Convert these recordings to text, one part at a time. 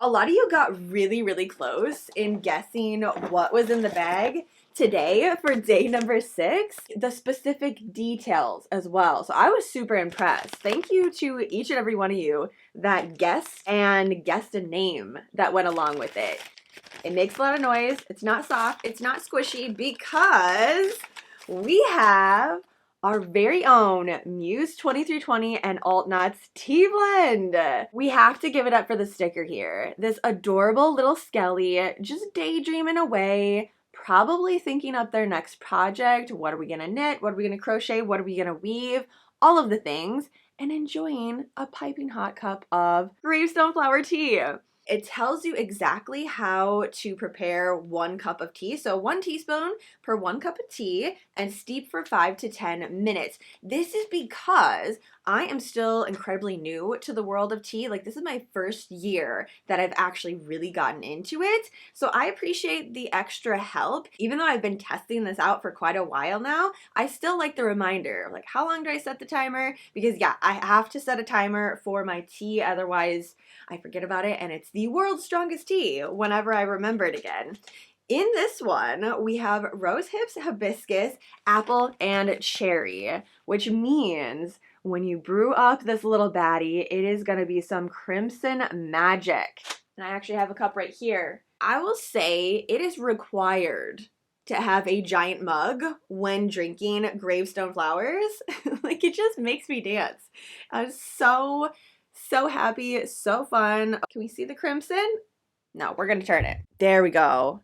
A lot of you got really, really close in guessing what was in the bag today for day number 6, the specific details as well. So I was super impressed. Thank you to each and every one of you that guessed and guessed a name that went along with it. It makes a lot of noise. It's not soft. It's not squishy because we have our very own Muse 2320 and altknots tea blend. We have to give it up for the sticker here. This adorable little skelly just daydreaming away, probably thinking up their next project. What are we gonna knit? What are we gonna crochet? What are we gonna weave? All of the things, and enjoying a piping hot cup of gravestone flower tea. It tells you exactly how to prepare 1 cup of tea. So 1 teaspoon per 1 cup of tea and steep for 5 to 10 minutes. This is because I am still incredibly new to the world of tea. Like, this is my first year that I've actually really gotten into it. So I appreciate the extra help. Even though I've been testing this out for quite a while now, I still like the reminder, like, how long do I set the timer? Because yeah, I have to set a timer for my tea, otherwise I forget about it, and it's the world's strongest tea whenever I remember it again. In this one, we have rose hips, hibiscus, apple, and cherry, which means when you brew up this little baddie, it is going to be some crimson magic. And I actually have a cup right here. I will say it is required to have a giant mug when drinking gravestone flowers. Like, it just makes me dance. I was so happy, so fun. Can we see the crimson? No, we're gonna turn it. There we go.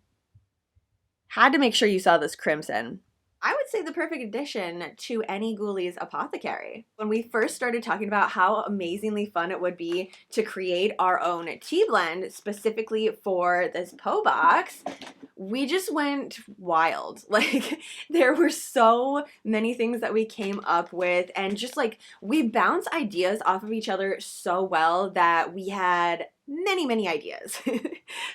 Had to make sure you saw this crimson. I would say the perfect addition to any ghoulies apothecary. When we first started talking about how amazingly fun it would be to create our own tea blend specifically for this Po box, we just went wild. Like, there were so many things that we came up with, and just like, we bounce ideas off of each other so well that we had many ideas,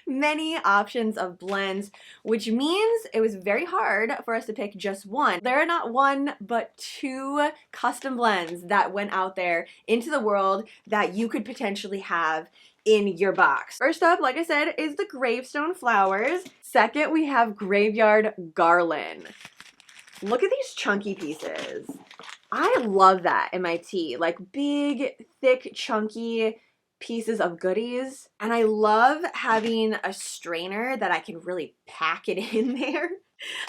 many options of blends, which means it was very hard for us to pick just one. There are not 1 but 2 custom blends that went out there into the world that you could potentially have in your box. First up, like I said, is the gravestone flowers. Second, we have graveyard garland. Look at these chunky pieces. I love that in my tea, like big, thick, chunky pieces of goodies. And I love having a strainer that I can really pack it in there.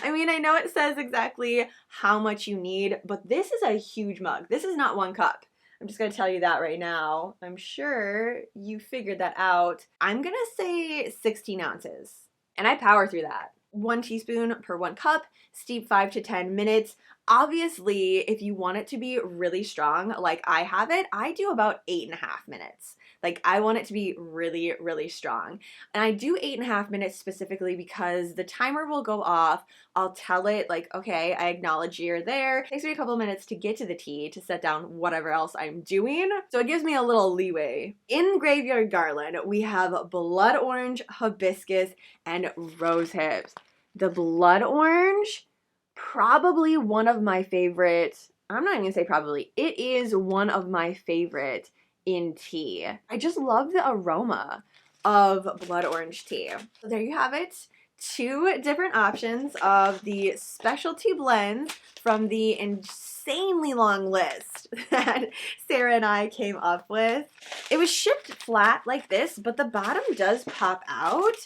I mean, I know it says exactly how much you need, but this is a huge mug. This is not 1 cup. I'm just gonna tell you that right now. I'm sure you figured that out. I'm gonna say 16 ounces, and I power through that. 1 teaspoon per 1 cup, steep 5 to 10 minutes. Obviously, if you want it to be really strong, like I have it, I do about 8.5 minutes. Like, I want it to be really strong. And I do 8.5 minutes specifically because the timer will go off. I'll tell it, like, okay, I acknowledge you're there. It takes me a couple minutes to get to the tea to set down whatever else I'm doing. So it gives me a little leeway. In graveyard garland, we have blood orange, hibiscus, and rose hips. The blood orange, probably one of my favorites. I'm not even gonna say probably. It is one of my favorite in tea. I just love the aroma of blood orange tea. So there you have it. 2 different options of the specialty blends from the insanely long list that Sarah and I came up with. It was shipped flat like this, but the bottom does pop out.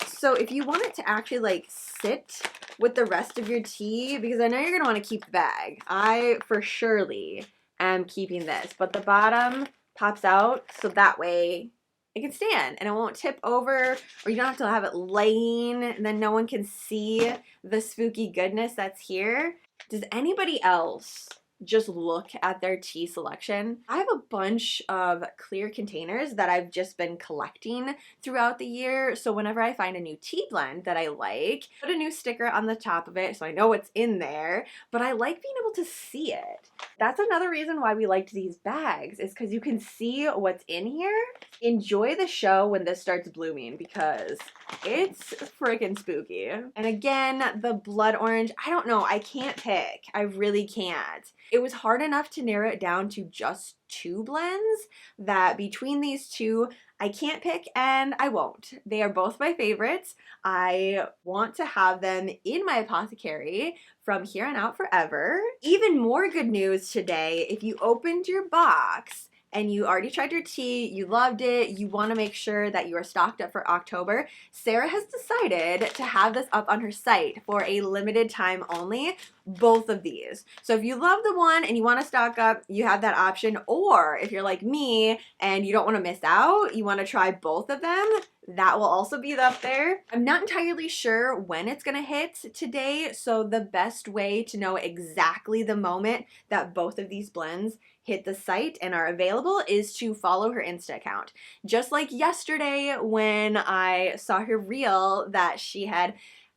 So if you want it to actually like sit with the rest of your tea, because I know you're gonna want to keep the bag. I for surely am keeping this, but the bottom pops out so that way it can stand and it won't tip over, or you don't have to have it laying and then no one can see the spooky goodness that's here. Does anybody else just look at their tea selection? I have a bunch of clear containers that I've just been collecting throughout the year. So whenever I find a new tea blend that I like, put a new sticker on the top of it so I know what's in there, but I like being able to see it. That's another reason why we liked these bags, is because you can see what's in here. Enjoy the show when this starts blooming because it's freaking spooky. And again, the blood orange, I don't know, I can't pick. I really can't. It was hard enough to narrow it down to just 2 blends that between these 2, I can't pick and I won't. They are both my favorites. I want to have them in my apothecary from here on out forever. Even more good news today, if you opened your box and you already tried your tea, you loved it, you want to make sure that you are stocked up for October, Sarah has decided to have this up on her site for a limited time only, both of these. So if you love the one and you want to stock up, you have that option. Or if you're like me and you don't want to miss out, you want to try both of them, that will also be up there. I'm not entirely sure when it's gonna hit today, so the best way to know exactly the moment that both of these blends hit the site and are available is to follow her Insta account. Just like yesterday when I saw her reel that she had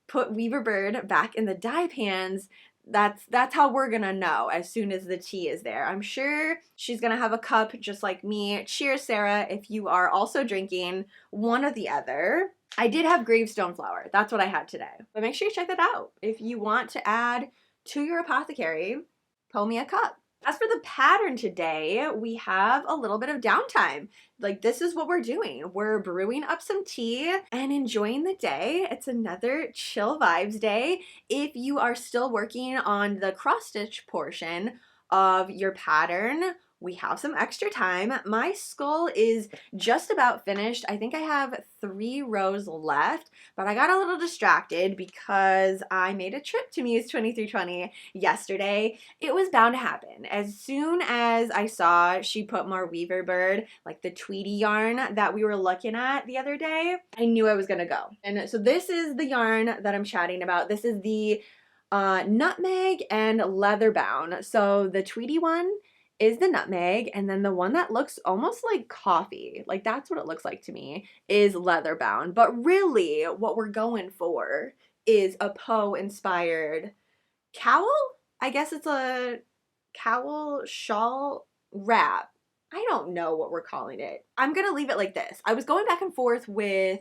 put Weaver Bird back in the dye pans, that's how we're gonna know as soon as the tea is there. I'm sure she's gonna have a cup just like me. Cheers, Sarah, if you are also drinking one or the other. I did have gravestone flower. That's what I had today. But make sure you check that out. If you want to add to your apothecary, pull me a cup. As for the pattern today, we have a little bit of downtime. Like, this is what we're doing. We're brewing up some tea and enjoying the day. It's another chill vibes day. If you are still working on the cross stitch portion of your pattern, we have some extra time. My skull is just about finished. I think I have 3 rows left, but I got a little distracted because I made a trip to Muse 2320 yesterday. It was bound to happen. As soon as I saw she put more Weaver Bird, like the Tweety yarn that we were looking at the other day, I knew I was gonna go. And so this is the yarn that I'm chatting about. This is the nutmeg and leather bound. So the Tweety one is the nutmeg, and then the one that looks almost like coffee, like that's what it looks like to me, is leather bound. But really what we're going for is a Poe inspired cowl. I guess it's a cowl shawl wrap. I don't know what we're calling it. I'm gonna leave it like this. I was going back and forth with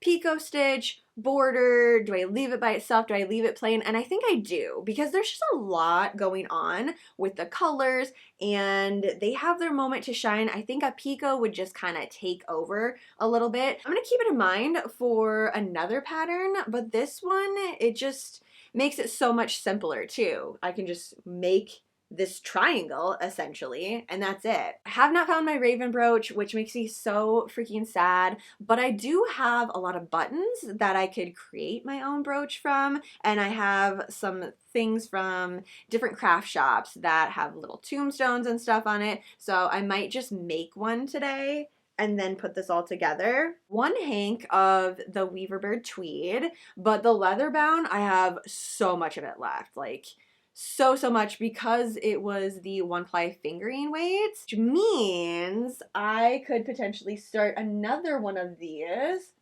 picot stitch, border, do I leave it by itself, do I leave it plain? And I think I do, because there's just a lot going on with the colors and they have their moment to shine. I think a picot would just kind of take over a little bit. I'm gonna keep it in mind for another pattern, but this one, it just makes it so much simpler too. I can just make this triangle essentially, and that's it. I have not found my raven brooch, which makes me so freaking sad, but I do have a lot of buttons that I could create my own brooch from, and I have some things from different craft shops that have little tombstones and stuff on it, so I might just make one today and then put this all together. One hank of the Weaver Bird tweed, but the leather bound, I have so much of it left, like so much, because it was the 1-ply fingering weight, which means I could potentially start another one of these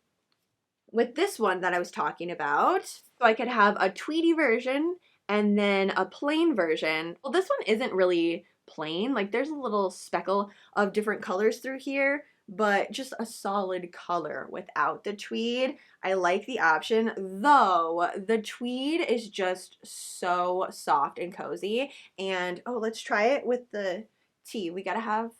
with this one that I was talking about. So I could have a tweedy version and then a plain version. Well, this one isn't really plain, like there's a little speckle of different colors through here, but just a solid color without the tweed. I like the option, though the tweed is just so soft and cozy. And oh, let's try it with the tea. We gotta have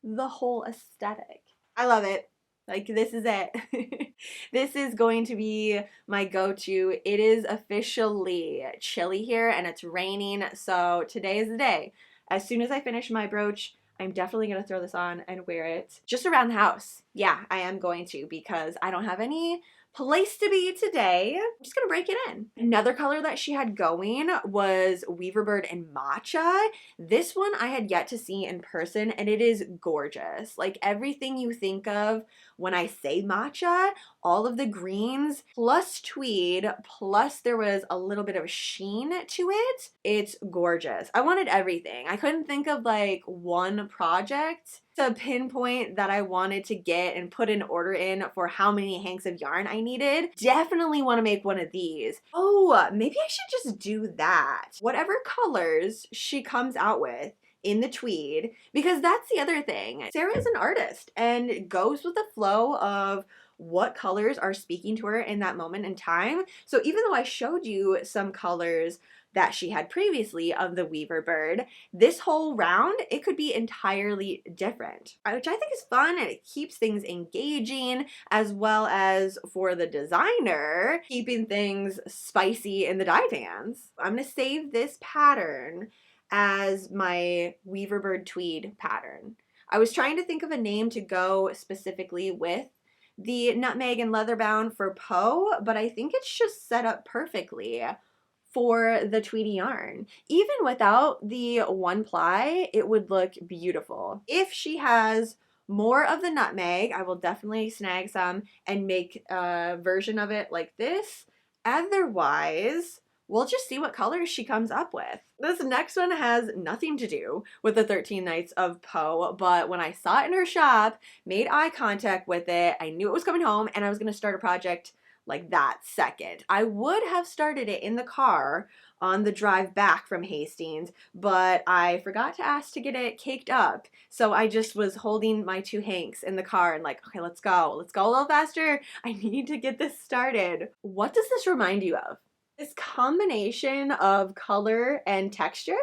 the whole aesthetic. I love it. Like, this is it. This is going to be my go-to. It is officially chilly here and it's raining, so today is the day. As soon as I finish my brooch, I'm definitely going to throw this on and wear it just around the house. Yeah, I am going to, because I don't have any place to be today. I'm just gonna break it in. Another color that she had going was Weaver Bird and Matcha. This one I had yet to see in person, and it is gorgeous. Like, everything you think of when I say matcha, all of the greens plus tweed, plus there was a little bit of sheen to it. It's gorgeous. I wanted everything. I couldn't think of like one project to pinpoint that I wanted to get and put an order in for how many hanks of yarn I needed. Definitely want to make one of these. Oh, maybe I should just do that. Whatever colors she comes out with in the tweed, because that's the other thing. Sarah is an artist and goes with the flow of what colors are speaking to her in that moment in time. So even though I showed you some colors that she had previously of the Weaver bird, this whole round, it could be entirely different, which I think is fun, and it keeps things engaging, as well as for the designer, keeping things spicy in the die pans. I'm gonna save this pattern as my Weaver bird tweed pattern. I was trying to think of a name to go specifically with the nutmeg and leather bound for Poe, but I think it's just set up perfectly for the Tweety yarn. Even without the one ply, it would look beautiful. If she has more of the nutmeg, I will definitely snag some and make a version of it like this. Otherwise, we'll just see what colors she comes up with. This next one has nothing to do with the 13 Nights of Poe, but when I saw it in her shop, made eye contact with it, I knew it was coming home and I was gonna start a project like that second. I would have started it in the car on the drive back from Hastings, but I forgot to ask to get it caked up. So I just was holding my two Hanks in the car and like, okay, let's go a little faster. I need to get this started. What does this remind you of? This combination of color and texture.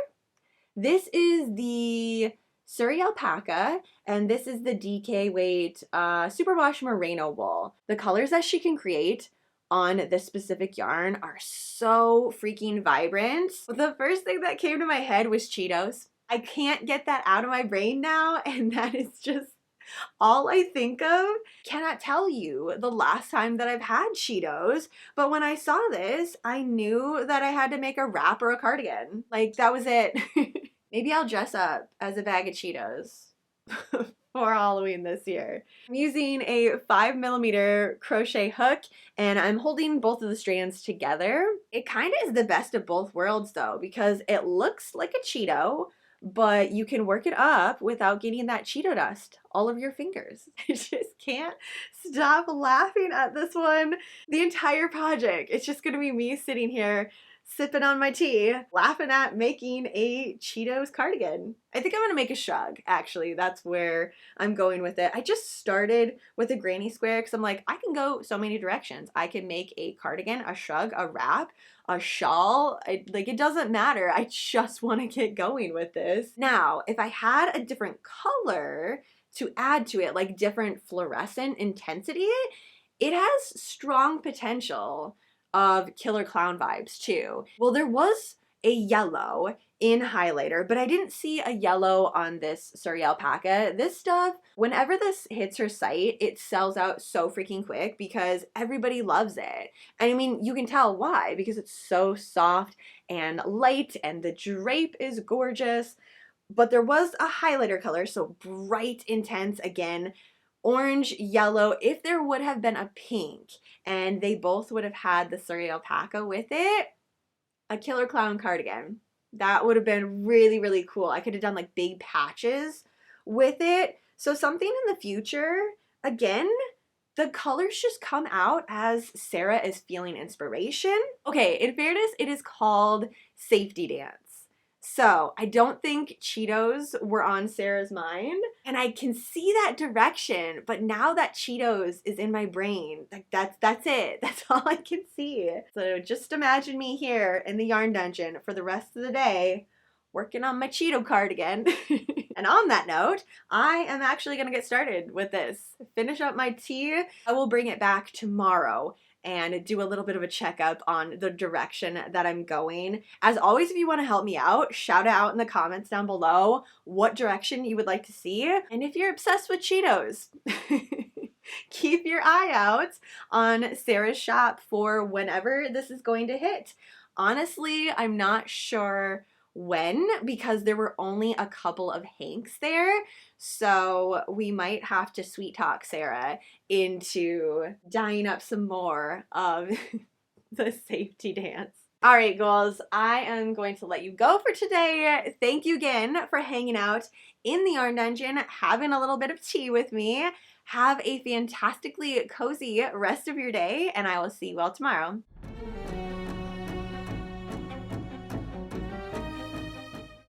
This is the Surrey alpaca, and this is the DK weight superwash merino wool. The colors that she can create on this specific yarn are so freaking vibrant. The first thing that came to my head was Cheetos. I can't get that out of my brain now, and that is just all I think of. Cannot tell you the last time that I've had Cheetos, but when I saw this, I knew that I had to make a wrap or a cardigan. Like, that was it. Maybe I'll dress up as a bag of Cheetos for Halloween this year. I'm using a 5mm crochet hook, and I'm holding both of the strands together. It kind of is the best of both worlds though, because it looks like a Cheeto, but you can work it up without getting that Cheeto dust all over your fingers. I just can't stop laughing at this one. The entire project, it's just gonna be me sitting here sipping on my tea, laughing at making a Cheetos cardigan. I think I'm gonna make a shrug, actually. That's where I'm going with it. I just started with a granny square because I'm like, I can go so many directions. I can make a cardigan, a shrug, a wrap, a shawl. Like, it doesn't matter. I just want to get going with this. Now, if I had a different color to add to it, like different fluorescent intensity, it has strong potential of Killer Clown vibes too. Well, there was a yellow in highlighter, but I didn't see a yellow on this Surrey alpaca. This stuff, whenever this hits her site, it sells out so freaking quick because everybody loves it. And I mean, you can tell why, because it's so soft and light and the drape is gorgeous. But there was a highlighter color, so bright, intense, again, orange, yellow. If there would have been a pink and they both would have had the Surrey alpaca with it, a Killer Clown cardigan. That would have been really, really cool. I could have done like big patches with it. So something in the future, again, the colors just come out as Sarah is feeling inspiration. Okay, in fairness, it is called Safety Dance. So I don't think Cheetos were on Sarah's mind, and I can see that direction, but now that Cheetos is in my brain, like that's it. That's all I can see. So just imagine me here in the yarn dungeon for the rest of the day, working on my Cheeto cardigan. And on that note, I am actually gonna get started with this. Finish up my tea. I will bring it back tomorrow and do a little bit of a checkup on the direction that I'm going. As always, if you want to help me out, shout out in the comments down below what direction you would like to see. And if you're obsessed with Cheetos, keep your eye out on Sarah's shop for whenever this is going to hit. Honestly, I'm not sure when, because there were only a couple of Hanks there, so we might have to sweet talk Sarah into dyeing up some more of the safety dance. All right, girls, I am going to let you go for today. Thank you again for hanging out in the yarn dungeon, having a little bit of tea with me. Have a fantastically cozy rest of your day, and I will see you all tomorrow.